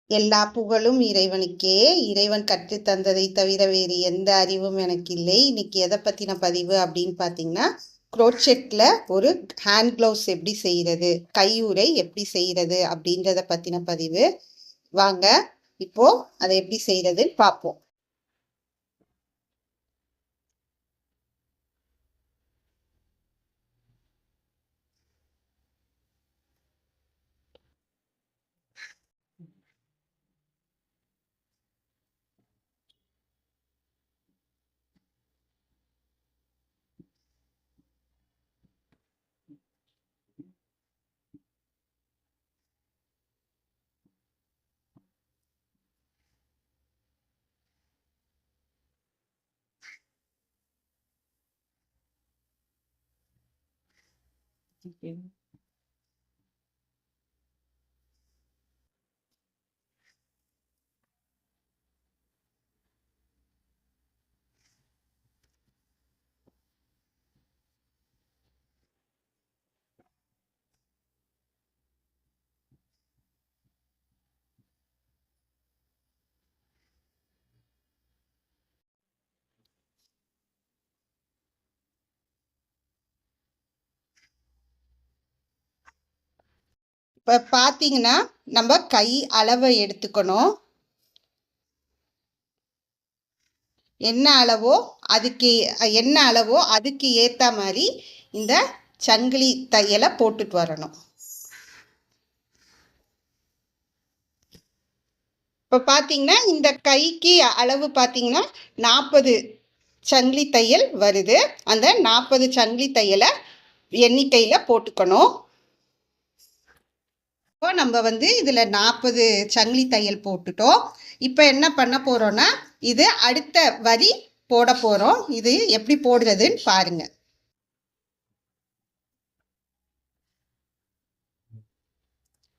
எல்லா புகழும் இறைவனுக்கே. இறைவன் கற்றுத் தந்ததை தவிர வேறு எந்த அறிவும் எனக்கு இல்லை. இன்னைக்கு எதை பற்றின பதிவு அப்படின்னு பார்த்தீங்கன்னா, குரோச்செட்டில் ஒரு ஹேண்ட் க்ளவுஸ் எப்படி செய்கிறது, கையுறை எப்படி செய்கிறது அப்படின்றத பற்றின பதிவு. வாங்க இப்போ அதை எப்படி செய்கிறதுன்னு பார்ப்போம். இப்போ பார்த்தீங்கன்னா நம்ம கை அளவை எடுத்துக்கணும். என்ன அளவோ அதுக்கு ஏற்ற மாதிரி இந்த சங்கிலி தையலை போட்டுட்டு வரணும். இப்போ பார்த்தீங்கன்னா இந்த கைக்கு அளவு பார்த்தீங்கன்னா 40 சங்கிலி தையல் வருது. அந்த 40 சங்கிலி தையலை எண்ணிக்கையில் போட்டுக்கணும். இப்போ நம்ம இதில் 40 சங்கிலி தையல் போட்டுட்டோம். இப்போ என்ன பண்ண போகிறோன்னா, இது அடுத்த வரி போட போகிறோம். இது எப்படி போடுறதுன்னு பாருங்க.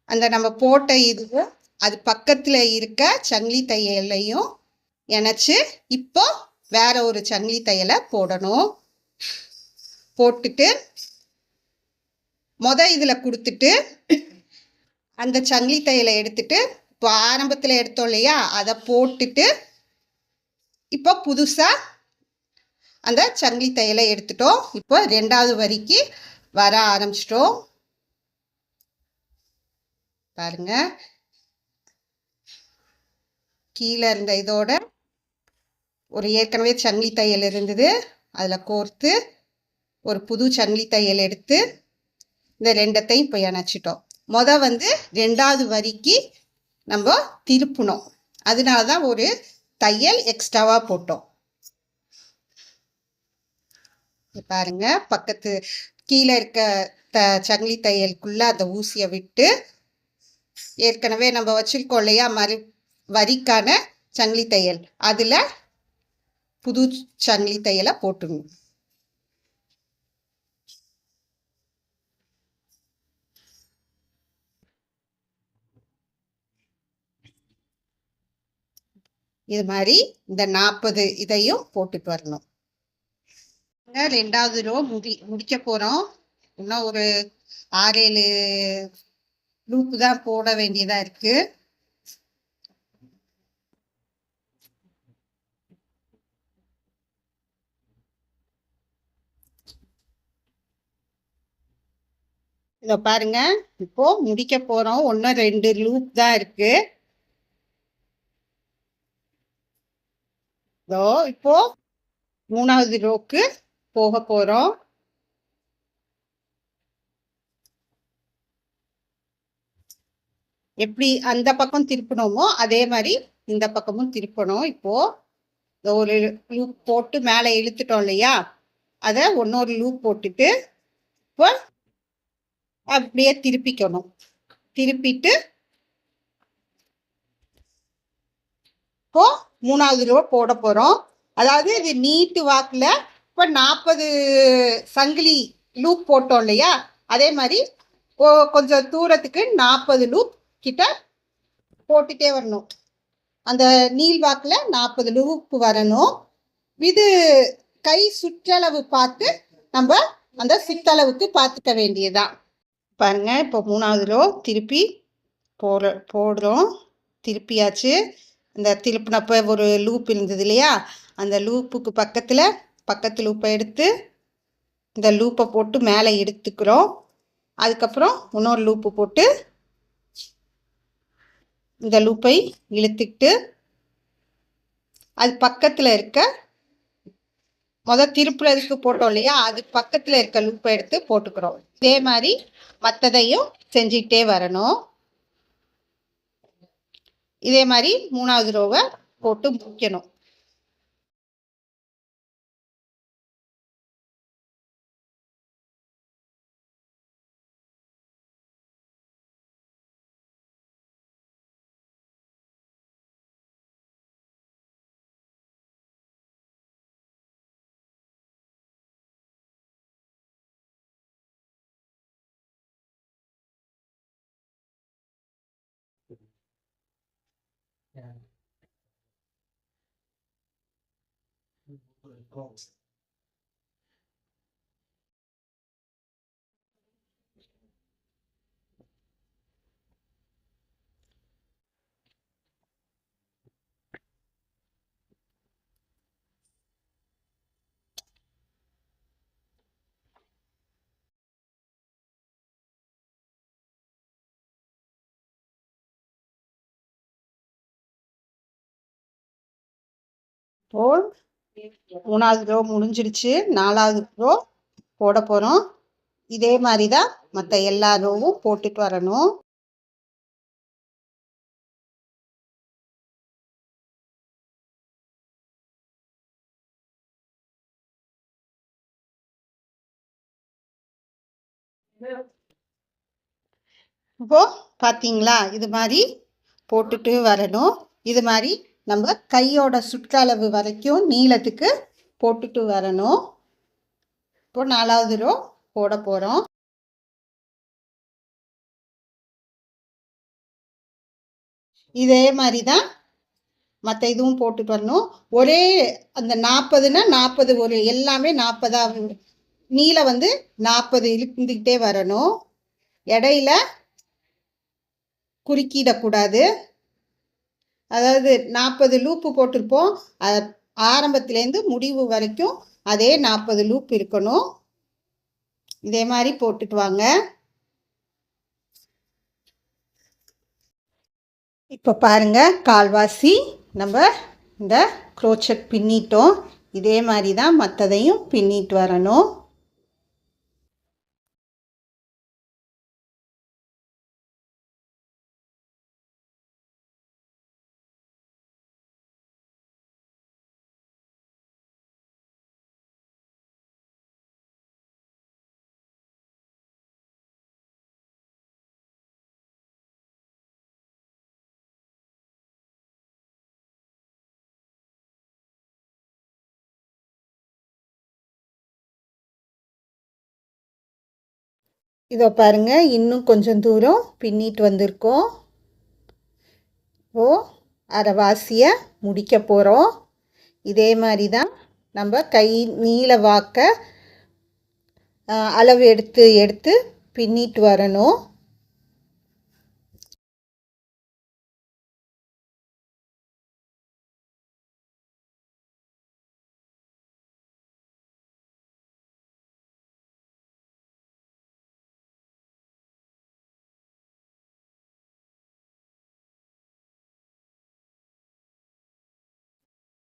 அந்த நம்ம போட்ட இதுவும் அது பக்கத்தில் இருக்க சங்கிலி தையலையும் இணைச்சு இப்போ வேற ஒரு சங்கிலி தையலை போடணும். போட்டுட்டு இதில் கொடுத்துட்டு அந்த சங்கிலி தையலை எடுத்துட்டு இப்போ ஆரம்பத்தில் எடுத்தோம் இல்லையா, அதை போட்டுட்டு இப்போ புதுசாக அந்த சங்கிலி தையலை எடுத்துட்டோம். இப்போ 2வது வரிக்கு வர ஆரம்பிச்சிட்டோம். பாருங்க, கீழே இருந்த இதோட ஒரு ஏற்கனவே சங்கிலி தையல் இருந்தது, அதில் கோர்த்து ஒரு புது சங்கிலி தையல் எடுத்து இந்த 2த்தையும் இப்போ இணைச்சிட்டோம். 2வது வரிக்கு நம்ம திருப்பணும். அதனால தான் ஒரு தையல் எக்ஸ்ட்ராவாக போட்டோம். பாருங்க, பக்கத்து கீழே இருக்க சங்கிலி தையலுக்குள்ள அந்த ஊசியை விட்டு ஏற்கனவே நம்ம வச்சிருக்கோம் இல்லையா வரிக்கான சங்கிலி தையல், அதில் புது சங்கிலி தையலை போட்டுடணும். இது மாதிரி இந்த 40 இதையும் போட்டுட்டு வரணும். 2வது ரோ முடிக்க போகிறோம். இன்னும் ஒரு 6-7 லூப்பு தான் போட வேண்டியதாக இருக்கு. இதை பாருங்க, இப்போ முடிக்க போகிறோம். 1-2 லூப் தான் இருக்கு. இப்போ 3வது ரோக்கு போக போறோம். எப்படி அந்த பக்கம் திருப்பணுமோ அதே மாதிரி இந்த பக்கமும் திருப்பணும். இப்போ ஒரு லூப் போட்டு மேலே இழுத்துட்டோம் இல்லையா, அதை இன்னொரு லூப் போட்டுட்டு இப்போ அப்படியே திருப்பிக்கணும். திருப்பிட்டு இப்போ 3வது ரோ போட போகிறோம். அதாவது இது நீட்டு வாக்கில் இப்போ 40 சங்கிலி லூப் போட்டோம் இல்லையா, அதே மாதிரி கொஞ்சம் தூரத்துக்கு 40 லூப் கிட்ட போட்டுட்டே வரணும். அந்த நீள் வாக்கில் 40 லூப் வரணும். இது கை சுற்றளவு பார்த்து நம்ம அந்த சித்தளவுக்கு பார்த்துக்க வேண்டியதுதான். பாருங்க, இப்போ 3வது ரோ திருப்பி போடுறோம். திருப்பியாச்சு. இந்த திருப்பினப்போ ஒரு லூப் இருந்தது இல்லையா, அந்த லூப்புக்கு பக்கத்து லூப்பை எடுத்து இந்த லூப்பை போட்டு மேலே எடுத்துக்கிறோம். அதுக்கப்புறம் இன்னொரு லூப்பு போட்டு இந்த லூப்பை இழுத்துக்கிட்டு அது பக்கத்தில் இருக்க திருப்புறதுக்கு போட்டோம் இல்லையா, அது பக்கத்தில் இருக்க லூப்பை எடுத்து போட்டுக்கிறோம். இதே மாதிரி மற்றதையும் செஞ்சுக்கிட்டே வரணும். இதே மாதிரி 3வது ரோவை போட்டு முடிக்கணும். இப்போ 3வது ரோ முடிஞ்சிடுச்சு. 4வது ரோ போட போகிறோம். இதே மாதிரி தான் மற்ற எல்லா ரோவும் போட்டுட்டு வரணும். இப்போ பார்த்தீங்களா, இது மாதிரி போட்டுட்டு வரணும். இது மாதிரி நம்ம கையோட சுற்றளவு வரைக்கும் நீளத்துக்கு போட்டுட்டு வரணும். இப்போ 4வது ரோ போட போகிறோம். இதே மாதிரி தான் மற்ற இதுவும் போட்டுட்டு வரணும். ஒரே அந்த 40னா 40 ஒரு எல்லாமே 40 நீளம் 40 இழுந்துக்கிட்டே வரணும். இடையில குறுக்கிடக்கூடாது. அதாவது 40 லூப்பு போட்டிருப்போம், ஆரம்பத்துலேருந்து முடிவு வரைக்கும் அதே 40 லூப் இருக்கணும். இதே மாதிரி போட்டுட்டு வாங்க. இப்போ பாருங்க, கால்வாசி நம்ம இந்த க்ரோச்சட் பின்னிட்டோம். இதே மாதிரி தான் மற்றதையும் பின்னிட்டு வரணும். இதோ பாருங்க, இன்னும் கொஞ்சம் தூரம் பின்னிட்டு வந்திருக்கோம். அரைவாசியை முடிக்க போகிறோம். இதே மாதிரி தான் நம்ம கை நீள வாக்க அளவு எடுத்து பின்னிட்டு வரணும்.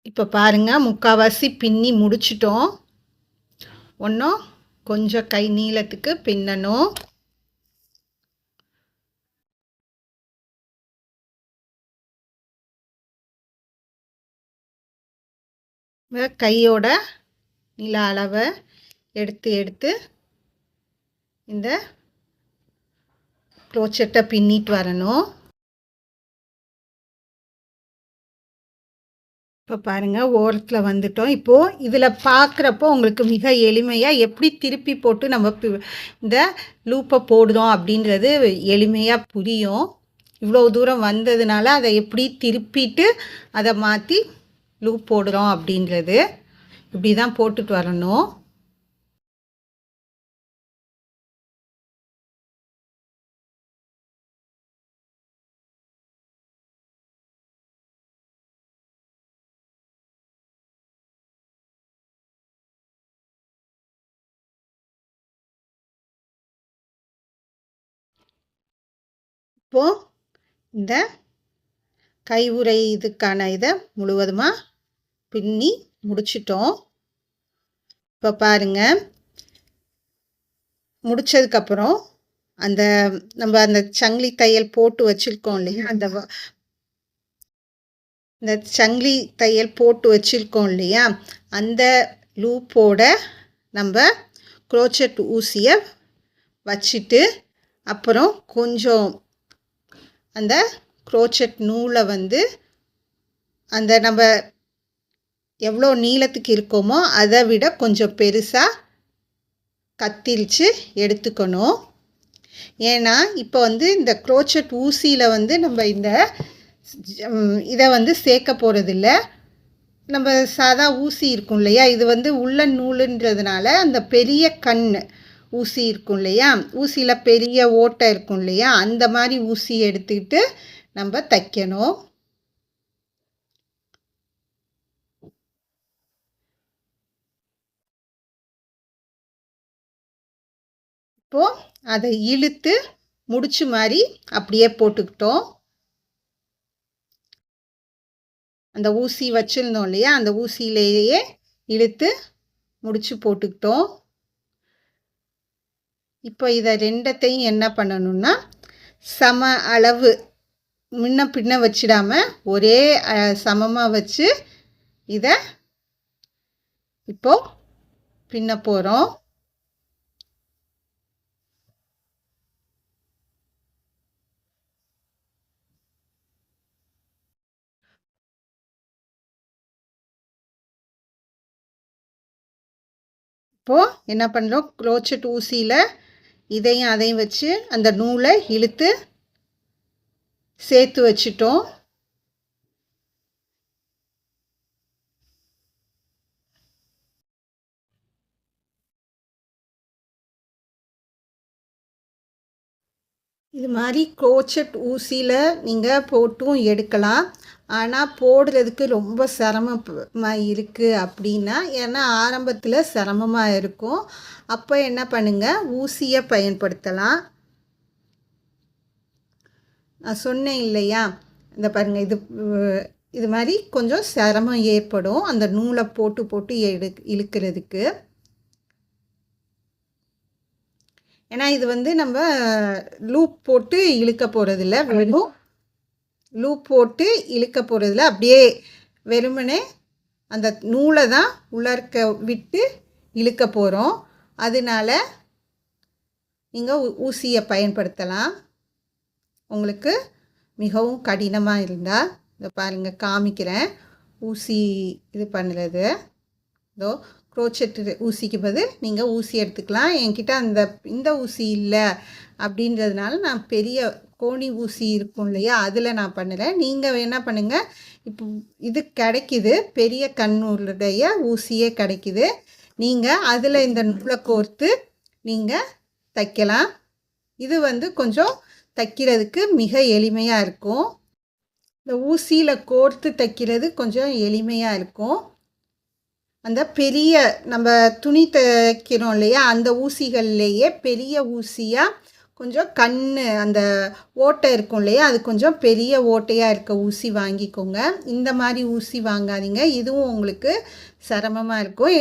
இப்போ பாருங்கள், முக்கால்வாசி பின்னி முடிச்சிட்டோம். இன்னும் கொஞ்சம் கை நீளத்துக்கு பின்னணும். கையோட நீள அளவை எடுத்து இந்த க்ரோச்சட்டை பின்னிட்டு வரணும். இப்போ பாருங்கள், ஓரத்தில் வந்துட்டோம். இப்போது இதில் பார்க்குறப்போ உங்களுக்கு மிக எளிமையாக எப்படி திருப்பி போட்டு நம்ம இந்த லூப்பை போடுறோம் அப்படின்றது எளிமையாக புரியும். இவ்வளோ தூரம் வந்ததுனால அதை எப்படி திருப்பிட்டு அதை மாற்றி லூப் போடுறோம் அப்படின்றது இப்படி தான் போட்டுட்டு வரணும். இப்போது இந்த கைவுறை இதுக்கான இதை முழுவதுமாக பின்னி முடிச்சிட்டோம். இப்போ பாருங்கள், முடித்ததுக்கப்புறம் அந்த நம்ம அந்த சங்கிலி தையல் போட்டு வச்சுருக்கோம் இல்லையா, இந்த சங்கிலி தையல் போட்டு வச்சுருக்கோம் இல்லையா, அந்த லூப்போட நம்ம குரோச்சட் ஊசியை வச்சுட்டு அப்புறம் கொஞ்சம் அந்த குரோச்சட் நூலை வந்து அந்த நம்ம எவ்வளோ நீளத்துக்கு இருக்கோமோ அதை விட கொஞ்சம் பெருசாக கத்திரிச்சு எடுத்துக்கணும். ஏன்னா இப்போ வந்து இந்த குரோச்சட் ஊசியில் வந்து நம்ம இந்த இதை வந்து சேர்க்க போகிறதில்ல. நம்ம சாதா ஊசி இருக்கும் இல்லையா, இது வந்து உள்ளன் நூலுன்றதுனால அந்த பெரிய கண் ஊசி இருக்கும் இல்லையா, ஊசியில் பெரிய ஓட்டை இருக்கும் இல்லையா, அந்த மாதிரி ஊசி எடுத்துக்கிட்டு நம்ம தைக்கணும். இப்போது அதை இழுத்து முடிச்சு மாதிரி அப்படியே போட்டுக்கிட்டோம். அந்த ஊசி வச்சுருந்தோம் இல்லையா, அந்த ஊசியிலேயே இழுத்து முடிச்சு போட்டுக்கிட்டோம். இப்போ இதை ரெண்டத்தையும் என்ன பண்ணணும்னா சம அளவு முன்ன பின்ன வச்சிடாம ஒரே சமமாக வச்சு இதை இப்போ பின்ன போகிறோம். இப்போது என்ன பண்ணுறோம், குரோச்சட் ஊசியில் இதையும் அதையும் வச்சு அந்த நூலை இழுத்து சேர்த்து வச்சிட்டோம். இது மாதிரி குரோச்சட் ஊசியில் நீங்கள் போட்டும் எடுக்கலாம். ஆனால் போடுறதுக்கு ரொம்ப சிரமமாக இருக்குது அப்படின்னா, ஏன்னா ஆரம்பத்தில் சிரமமாக இருக்கும். அப்போ என்ன பண்ணுங்கள், ஊசியை பயன்படுத்தலாம். நான் சொன்னேன் இல்லையா, இந்த பாருங்கள், இது மாதிரி கொஞ்சம் சிரமம் ஏற்படும் அந்த நூலை போட்டு போட்டு இழுக்கிறதுக்கு. ஏன்னா இது வந்து நம்ம லூப் போட்டு இழுக்க போகிறதில்ல, வெறும் லூப் போட்டு இழுக்க போகிறதில்ல, அப்படியே வெறுமனே அந்த நூலை தான் உள்ளார்க்க விட்டு இழுக்க போகிறோம். அதனால நீங்கள் ஊசியை பயன்படுத்தலாம். உங்களுக்கு மிகவும் கடினமாக இருந்தால் இதை பாருங்கள், காமிக்கிறேன். ஊசி இது பண்ணுறது, இதோ குரோச்சட் ஊசிக்கு பதில் நீங்கள் ஊசி எடுத்துக்கலாம். என்கிட்ட இந்த ஊசி இல்லை அப்படின்றதுனால நான் பெரிய கோணி ஊசி இருக்கும் இல்லையா, அதில் நான் பண்ணுறேன். நீங்கள் என்ன பண்ணுங்கள், இப்போ இது கிடைக்கிது, பெரிய கண்ணுடைய ஊசியே கிடைக்கிது. நீங்கள் அதில் இந்த நூலை கோர்த்து நீங்கள் தைக்கலாம். இது வந்து கொஞ்சம் தைக்கிறதுக்கு மிக எளிமையாக இருக்கும். இந்த ஊசியில் கோர்த்து தைக்கிறது கொஞ்சம் எளிமையாக இருக்கும். அந்த பெரிய நம்ம துணி தைக்கிறோம் இல்லையா, அந்த ஊசிகள்லேயே பெரிய ஊசியாக கொஞ்சம் கண் அந்த ஓட்டை இருக்கும் இல்லையா, அது கொஞ்சம் பெரிய ஓட்டையாக இருக்க ஊசி வாங்கிக்கோங்க. இந்த மாதிரி ஊசி வாங்காதீங்க, இதுவும் உங்களுக்கு சிரமமாக இருக்கும்.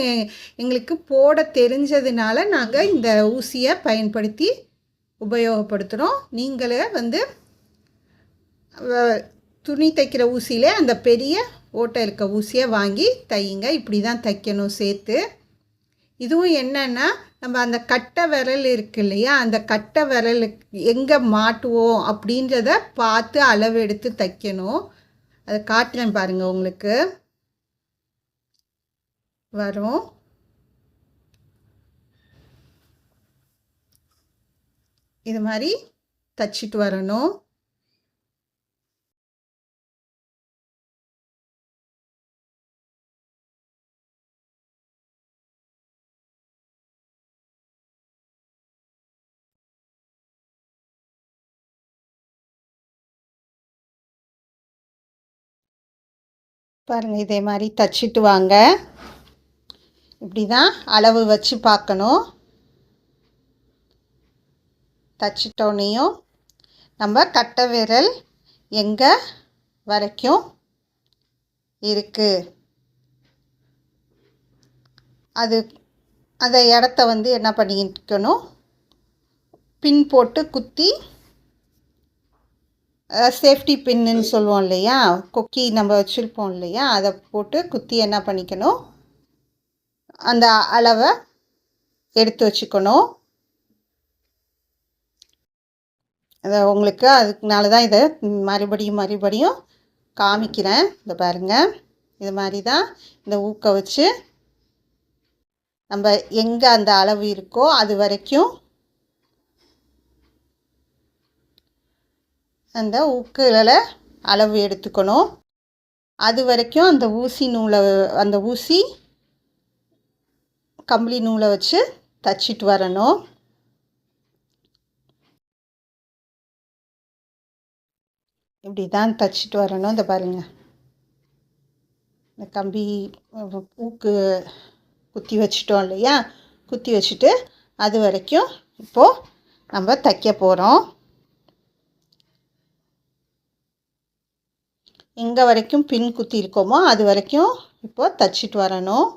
எங்களுக்கு போட தெரிஞ்சதுனால நாங்கள் இந்த ஊசியை பயன்படுத்தி உபயோகப்படுத்துகிறோம். நீங்களே வந்து துணி தைக்கிற ஊசியிலே அந்த பெரிய ஓட்டை இருக்க ஊசியை வாங்கி தையுங்க. இப்படி தான் தைக்கணும் சேர்த்து. இதுவும் என்னென்னா, நம்ம அந்த கட்டை விரல் இருக்கு இல்லையா, அந்த கட்டை விரல் எங்கே மாட்டுவோம் அப்படின்றத பார்த்து அளவு எடுத்து தைக்கணும். அதை காட்டுறேன் பாருங்கள், உங்களுக்கு வரும். இது மாதிரி தைச்சிட்டு வரணும். பாருங்கள், இதே மாதிரி தைச்சிட்டு வாங்க. இப்படி தான் அளவு வச்சு பார்க்கணும். தைச்சிட்டோன்னையும் நம்ம கட்டை விரல் எங்கே வரைக்கும் இருக்குது அது அந்த இடத்த வந்து என்ன பண்ணிக்கணும், பின் போட்டு குத்தி, சேஃப்டி பின்னுன்னு சொல்லுவோம் இல்லையா, கொக்கி நம்ம வச்சுருப்போம் இல்லையா, அதை போட்டு குத்தி என்ன பண்ணிக்கணும், அந்த அளவை எடுத்து வச்சுக்கணும். அதை உங்களுக்கு அதுக்குனால தான் இதை மறுபடியும் காமிக்கிறேன். இதை பாருங்கள், இது மாதிரி தான் இந்த ஊக்க வச்சு நம்ம எங்கே அந்த அளவு இருக்கோ அது வரைக்கும் அந்த ஊக்குகளை அளவு எடுத்துக்கணும். அது வரைக்கும் அந்த ஊசி கம்பளி நூலை வச்சு தச்சிட்டு வரணும். இப்படி தான் தச்சிட்டு வரணும். இந்த பாருங்கள், இந்த கம்பி ஊக்கு குத்தி வச்சிட்டோம் இல்லையா, குத்தி வச்சுட்டு அது வரைக்கும் இப்போது நம்ம தைக்க போகிறோம். எங்கே வரைக்கும் பின் குத்தி இருக்கோமோ அது வரைக்கும் இப்போது தைச்சிட்டு வரணும்.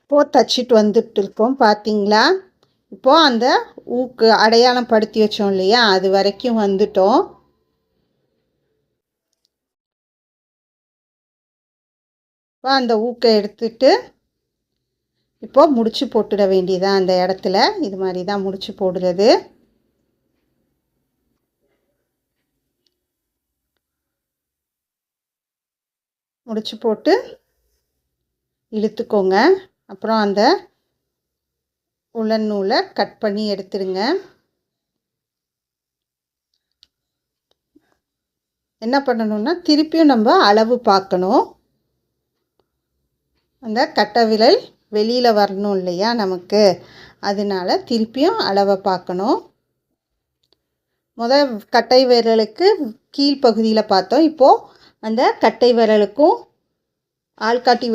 இப்போது தச்சிட்டு வந்துட்டு இருக்கோம் பார்த்தீங்களா. இப்போது அந்த ஊக்கு அடையாளம் படுத்தி வச்சோம் இல்லையா, அது வரைக்கும் வந்துட்டோம். இப்போ அந்த ஊக்கை எடுத்துட்டு இப்போது முடிச்சு போட்டுட வேண்டியதான். அந்த இடத்துல இது மாதிரி தான் முடிச்சு போடுறது. முடிச்சு போட்டு இழுத்துக்கோங்க. அப்புறம் அந்த உலன் நூலை கட் பண்ணி எடுத்துடுங்க. என்ன பண்ணணும்னா திருப்பியும் நம்ம அளவு பார்க்கணும். அந்த கட்டை விரல் வெளியில் வரணும் இல்லையா நமக்கு, அதனால திருப்பியும் அளவை பார்க்கணும். கட்டை விரலுக்கு கீழ்ப்பகுதியில் பார்த்தோம். இப்போது அந்த கட்டை விரலுக்கும் ஆள்காட்டி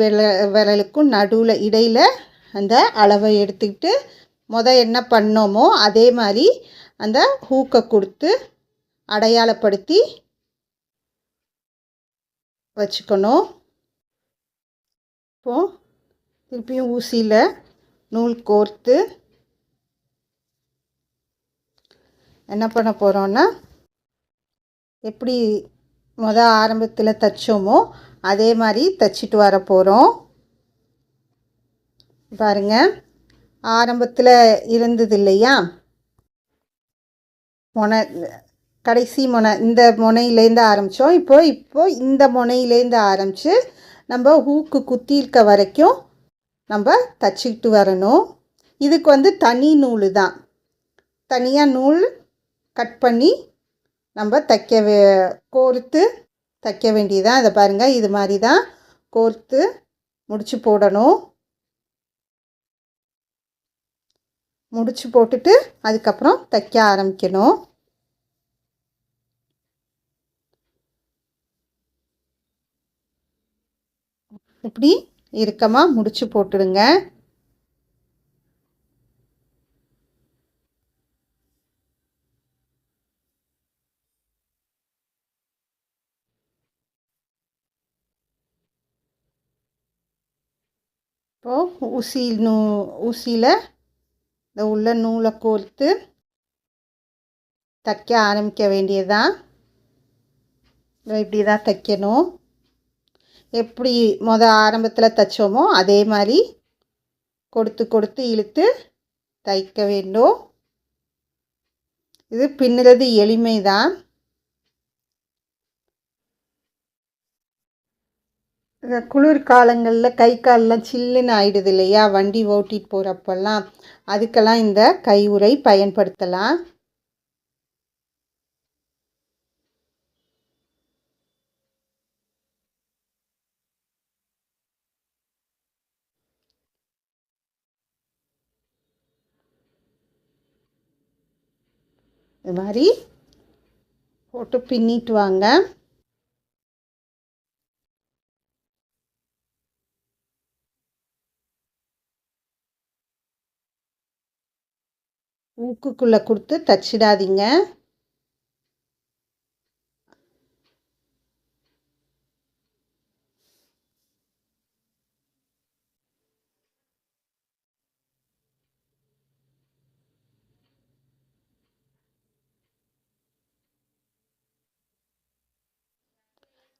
விரலுக்கும் இடையில் அந்த அளவை எடுத்துக்கிட்டு என்ன பண்ணோமோ அதே மாதிரி அந்த ஹூக்கை கொடுத்து அடையாளப்படுத்தி வச்சுக்கணும். இப்போது திருப்பியும் ஊசியில் நூல் கோர்த்து என்ன பண்ண போகிறோன்னா, எப்படி ஆரம்பத்தில் தைச்சோமோ அதே மாதிரி தைச்சிட்டு வர போகிறோம். பாருங்கள், ஆரம்பத்தில் இருந்தது இல்லையா கடைசி இந்த முனையிலேருந்து ஆரம்பித்தோம். இப்போ இந்த முனையிலேருந்து ஆரம்பித்து நம்ம ஹூக்கு குத்தி இருக்க வரைக்கும் நம்ம தச்சிக்கிட்டு வரணும். இதுக்கு தனி நூல் தான், தனியாக நூல் கட் பண்ணி நம்ம கோர்த்து தைக்க வேண்டியதான். அதை பாருங்கள், இது மாதிரி தான் கோர்த்து முடிச்சு போடணும். முடிச்சு போட்டுட்டு அதுக்கப்புறம் தைக்க ஆரம்பிக்கணும். இப்படி இறுக்கமாக முடிச்சு போட்டுடுங்க. இப்போது ஊசியில் இந்த உள்ள நூலை கோர்த்து தைக்க ஆரம்பிக்க வேண்டியதுதான். இப்படி தான் தைக்கணும். எப்படி ஆரம்பத்தில் தைச்சோமோ அதே மாதிரி கொடுத்து இழுத்து தைக்க வேண்டும். இது பின்னுறது எளிமை தான். குளிர் காலங்களில் கை காலெலாம் சில்லுன்னு ஆயிடுது இல்லையா, வண்டி ஓட்டிகிட்டு போகிறப்பெல்லாம், அதுக்கெல்லாம் இந்த கையுறை பயன்படுத்தலாம். இது மாதிரி போட்டு பின்னிட்டு வாங்க. ஊக்குக்குள்ளே கொடுத்து தச்சிடாதீங்க.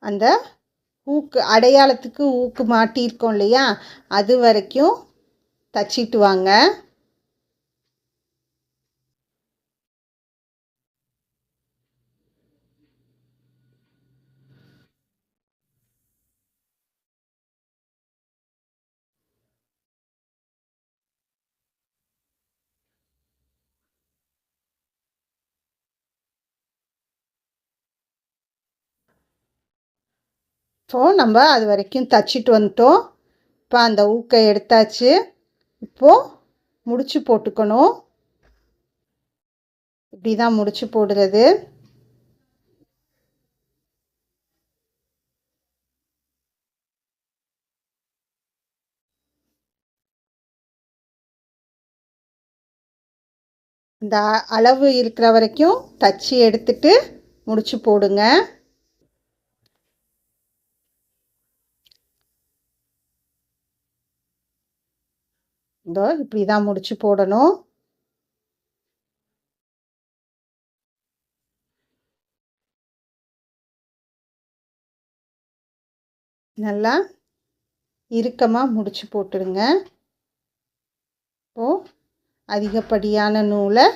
அந்த ஊக்கு அடையாளத்துக்கு ஊக்கு மாட்டியிருக்கோம் இல்லையா, அது வரைக்கும் தச்சிட்டு வாங்க. ஸோ நம்ம அது வரைக்கும் தச்சிட்டு வந்துட்டோம். இப்போ அந்த ஊக்கை எடுத்தாச்சு. இப்போது முடிச்சு போட்டுக்கணும். இப்படி தான் முடிச்சு போடுறது. இந்த அளவு இருக்கிற வரைக்கும் தச்சு எடுத்துட்டு முடிச்சு போடுங்க. இதோ இப்படி தான் முடிச்சு போடணும். நல்லா இறுக்கமாக முடிச்சு போட்டுடுங்க. இப்போது அதிகப்படியான நூலை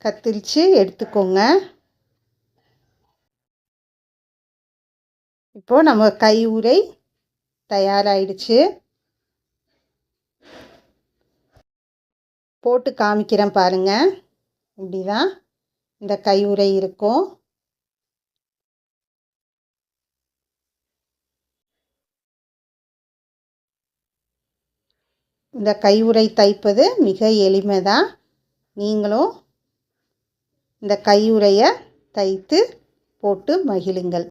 கத்திரிச்சு எடுத்துக்கோங்க. இப்போது நம்ம கையுறை தயாராகிடுச்சு. போட்டு காமிக்கிறேன் பாருங்கள். இப்படி தான் இந்த கையுறை இருக்கும். இந்த கையுறை தைப்பது மிக எளிமை தான். நீங்களும் இந்த கையுறையை தைத்து போட்டு மகிழுங்கள்.